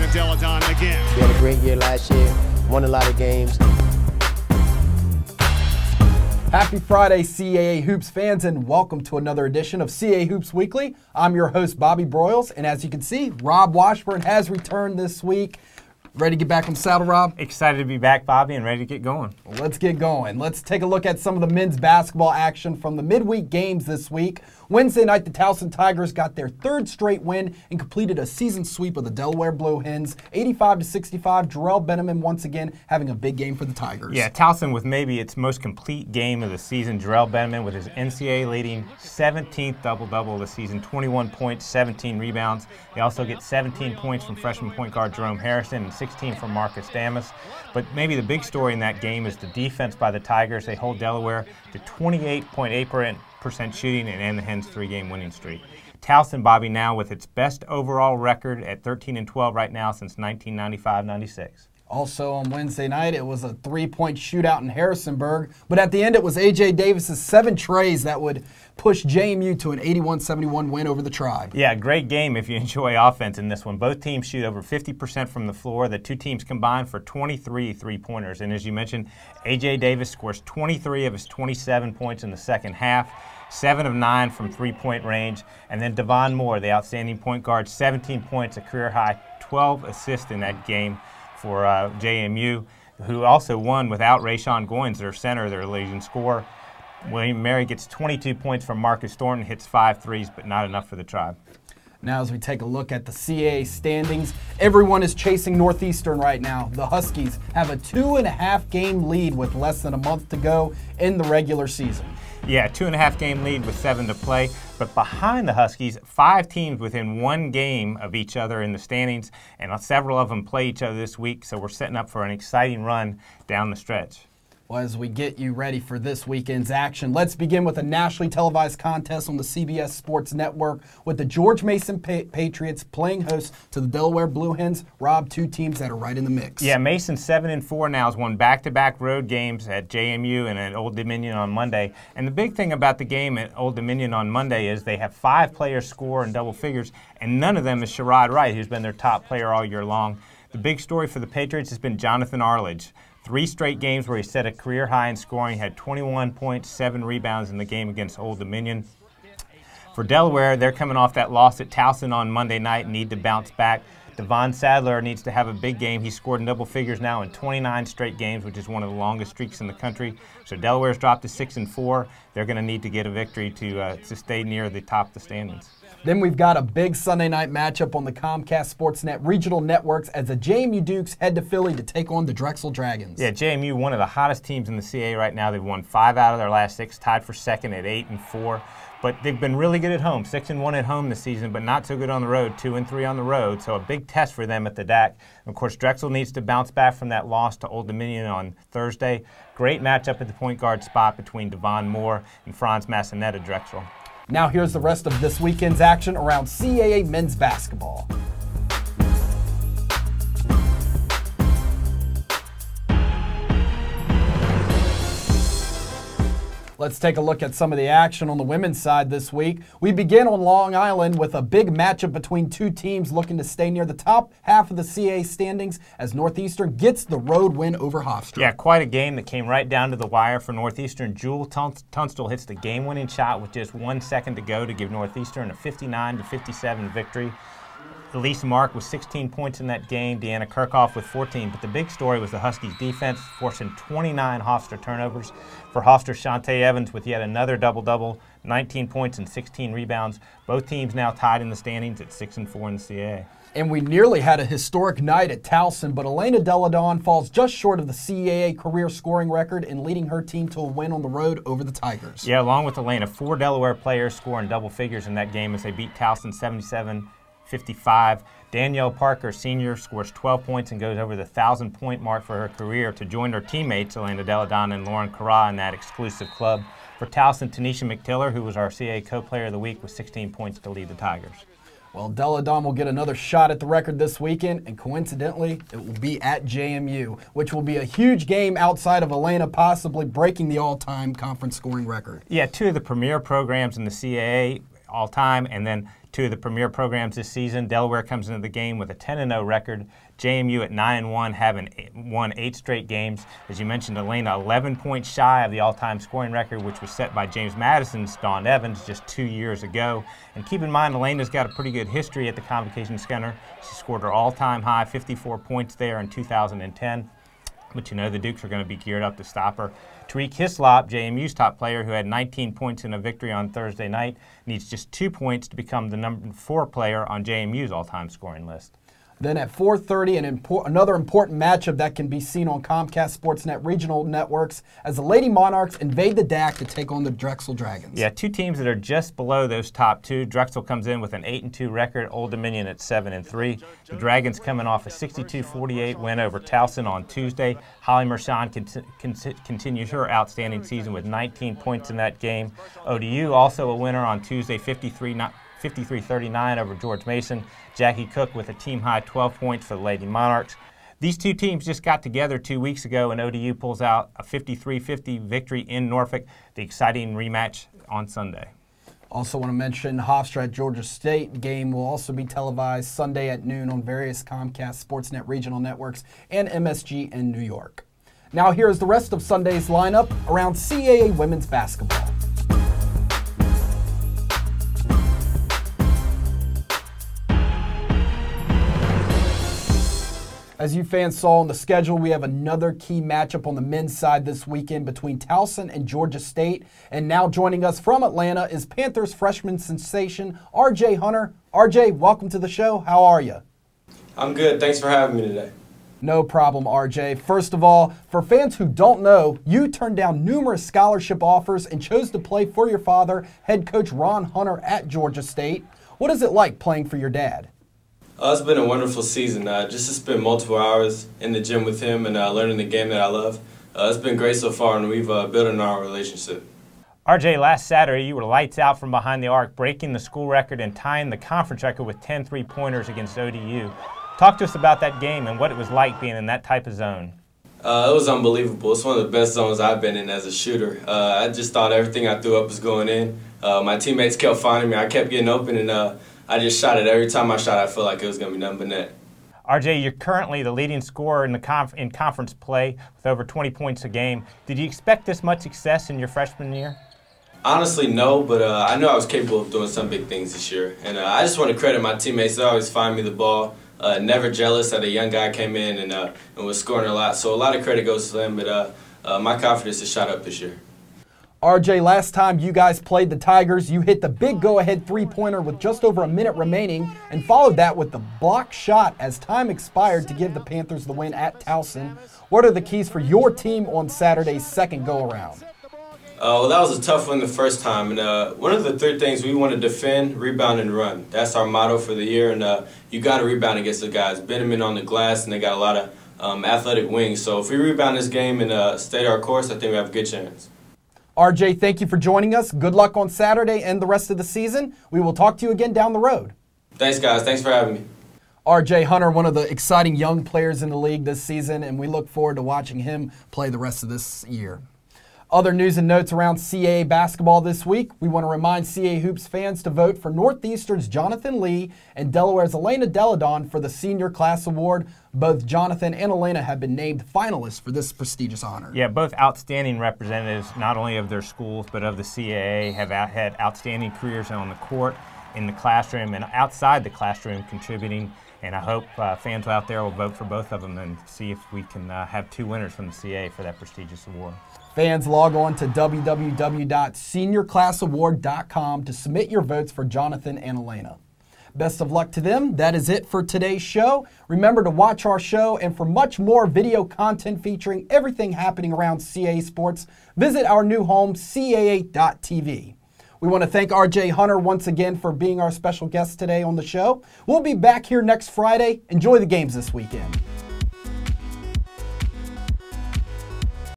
Deladon again. We had a great year last year, won a lot of games. Happy Friday, CAA Hoops fans, and welcome to another edition of CAA Hoops Weekly. I'm your host, Bobby Broyles, and as you can see, Rob Washburn has returned this week. Ready to get back on the saddle, Rob? Excited to be back, Bobby, and ready to get going. Well, let's get going. Let's take a look at some of the men's basketball action from the midweek games this week. Wednesday night, the Towson Tigers got their third straight win and completed a season sweep of the Delaware Blue Hens, 85-65. CAA Benimon once again having a big game for the Tigers. Yeah, Towson with maybe its most complete game of the season. CAA Benimon with his NCAA leading 17th double-double of the season, 21 points, 17 rebounds. They also get 17 points from freshman point guard Jerome Harrison and 16 from Marcus Damas. But maybe the big story in that game is the defense by the Tigers. They hold Delaware to 28.8% shooting and end the Hens' three-game winning streak. Towson, Bobby, now with its best overall record at 13-12 right now since 1995-96. Also on Wednesday night, it was a three-point shootout in Harrisonburg, but at the end it was A.J. Davis's 7 trays that would push JMU to an 81-71 win over the Tribe. Yeah, great game if you enjoy offense in this one. Both teams shoot over 50% from the floor. The two teams combined for 23 three-pointers. And as you mentioned, A.J. Davis scores 23 of his 27 points in the second half, 7 of 9 from three-point range. And then Devon Moore, the outstanding point guard, 17 points, a career high, 12 assists in that game for JMU, who also won without Rayshawn Goins, their center, their leading scorer. William Mary gets 22 points from Marcus Thornton, hits 5 threes, but not enough for the Tribe. Now as we take a look at the CAA standings, everyone is chasing Northeastern right now. The Huskies have a 2.5 game lead with less than a month to go in the regular season. Yeah, 2.5 game lead with 7 to play. But behind the Huskies, 5 teams within 1 game of each other in the standings, and several of them play each other this week, so we're setting up for an exciting run down the stretch. Well, as we get you ready for this weekend's action, let's begin with a nationally televised contest on the CBS Sports Network with the George Mason Patriots playing host to the Delaware Blue Hens. Rob, 2 teams that are right in the mix. Yeah, Mason 7-4 now has won back-to-back road games at JMU and at Old Dominion on Monday. And the big thing about the game at Old Dominion on Monday is they have 5 players score in double figures, and none of them is Sherrod Wright, who's been their top player all year long. The big story for the Patriots has been Jonathan Arledge. 3 straight games where he set a career high in scoring, had 21 points, 7 rebounds in the game against Old Dominion. For Delaware, they're coming off that loss at Towson on Monday night and need to bounce back. Devon Sadler needs to have a big game. He's scored in double figures now in 29 straight games, which is one of the longest streaks in the country. So Delaware's dropped to 6-4. They're going to need to get a victory to stay near the top of the standings. Then we've got a big Sunday night matchup on the Comcast Sportsnet regional networks as the JMU Dukes head to Philly to take on the Drexel Dragons. Yeah, JMU, one of the hottest teams in the CAA right now. They've won 5 out of their last 6, tied for second at 8-4. But they've been really good at home, 6-1 at home this season, but not so good on the road, 2-3 on the road. So a big test for them at the DAC. And of course, Drexel needs to bounce back from that loss to Old Dominion on Thursday. Great matchup at the point guard spot between Devon Moore and Franz Massonet at Drexel. Now here's the rest of this weekend's action around CAA men's basketball. Let's take a look at some of the action on the women's side this week. We begin on Long Island with a big matchup between 2 teams looking to stay near the top half of the CAA standings as Northeastern gets the road win over Hofstra. Yeah, quite a game that came right down to the wire for Northeastern. Jewel Tunstall hits the game-winning shot with just 1 second to go to give Northeastern a 59-57 victory. Elise Mark with 16 points in that game, Deanna Kirchhoff with 14. But the big story was the Huskies' defense, forcing 29 Hofstra turnovers. For Hofstra, Shantae Evans with yet another double-double, 19 points and 16 rebounds. Both teams now tied in the standings at 6-4 in the CAA. And we nearly had a historic night at Towson, but Elena Deladon falls just short of the CAA career scoring record in leading her team to a win on the road over the Tigers. Yeah, along with Elena, 4 Delaware players scoring double figures in that game as they beat Towson 77-55. Danielle Parker, senior, scores 12 points and goes over the 1,000-point mark for her career to join her teammates, Elena Deladon and Lauren Carra, in that exclusive club. For Towson, Tanisha McTiller, who was our CAA Co-Player of the Week, with 16 points to lead the Tigers. Well, Deladon will get another shot at the record this weekend, and coincidentally, it will be at JMU, which will be a huge game outside of Elena possibly breaking the all-time conference scoring record. Yeah, 2 of the premier programs in the CAA all-time, and then two of the premier programs this season. Delaware comes into the game with a 10-0 record. JMU at 9-1, having won 8 straight games. As you mentioned, Elena 11 points shy of the all-time scoring record, which was set by James Madison's Dawn Evans just 2 years ago. And keep in mind, Elena's got a pretty good history at the Convocation Center. She scored her all-time high, 54 points there in 2010. But you know the Dukes are going to be geared up to stop her. Tariq Hislop, JMU's top player, who had 19 points in a victory on Thursday night, needs just 2 points to become the number 4 player on JMU's all-time scoring list. Then at 4:30, another important matchup that can be seen on Comcast Sportsnet regional networks as the Lady Monarchs invade the DAC to take on the Drexel Dragons. Yeah, two teams that are just below those top two. Drexel comes in with an 8-2 record, Old Dominion at 7-3. The Dragons coming off a 62-48 win over Towson on Tuesday. Holly Mershon continues her outstanding season with 19 points in that game. ODU also a winner on Tuesday, 53-39 over George Mason. Jackie Cook with a team-high 12 points for the Lady Monarchs. These two teams just got together 2 weeks ago, and ODU pulls out a 53-50 victory in Norfolk, the exciting rematch on Sunday. Also want to mention Hofstra at Georgia State game will also be televised Sunday at noon on various Comcast Sportsnet regional networks and MSG in New York. Now here is the rest of Sunday's lineup around CAA women's basketball. As you fans saw on the schedule, we have another key matchup on the men's side this weekend between Towson and Georgia State. And now joining us from Atlanta is Panthers freshman sensation RJ Hunter. RJ, welcome to the show. How are you? I'm good. Thanks for having me today. No problem, RJ. First of all, for fans who don't know, you turned down numerous scholarship offers and chose to play for your father, head coach Ron Hunter at Georgia State. What is it like playing for your dad? It's been a wonderful season. Just to spend multiple hours in the gym with him and learning the game that I love. It's been great so far, and we've built on our relationship. RJ, last Saturday you were lights out from behind the arc, breaking the school record and tying the conference record with 10 three-pointers against ODU. Talk to us about that game and what it was like being in that type of zone. It was unbelievable. It's one of the best zones I've been in as a shooter. I just thought everything I threw up was going in. My teammates kept finding me. I kept getting open, and I just shot it. Every time I shot, I felt like it was going to be nothing but net. RJ, you're currently the leading scorer in in conference play with over 20 points a game. Did you expect this much success in your freshman year? Honestly, no, but I knew I was capable of doing some big things this year. And I just want to credit my teammates. They always find me the ball. Never jealous that a young guy came in and was scoring a lot. So a lot of credit goes to them, but my confidence has shot up this year. RJ, last time you guys played the Tigers, you hit the big go-ahead three-pointer with just over a minute remaining and followed that with the block shot as time expired to give the Panthers the win at Towson. What are the keys for your team on Saturday's second go-around? Well, that was a tough one the first time. And one of the 3 things we want to defend, rebound, and run. That's our motto for the year. And you got to rebound against the guys. Benimon on the glass, and they got a lot of athletic wings. So if we rebound this game and stay our course, I think we have a good chance. RJ, thank you for joining us. Good luck on Saturday and the rest of the season. We will talk to you again down the road. Thanks, guys. Thanks for having me. RJ Hunter, one of the exciting young players in the league this season, and we look forward to watching him play the rest of this year. Other news and notes around CAA basketball this week. We want to remind CAA Hoops fans to vote for Northeastern's Jonathan Lee and Delaware's Elena Deladon for the Senior Class Award. Both Jonathan and Elena have been named finalists for this prestigious honor. Yeah, both outstanding representatives, not only of their schools, but of the CAA, have had outstanding careers on the court, in the classroom, and outside the classroom contributing. And I hope fans out there will vote for both of them and see if we can have 2 winners from the CAA for that prestigious award. Fans, log on to www.seniorclassaward.com to submit your votes for Jonathan and Elena. Best of luck to them. That is it for today's show. Remember to watch our show, and for much more video content featuring everything happening around CAA sports, visit our new home, CAA.tv. We want to thank RJ Hunter once again for being our special guest today on the show. We'll be back here next Friday. Enjoy the games this weekend.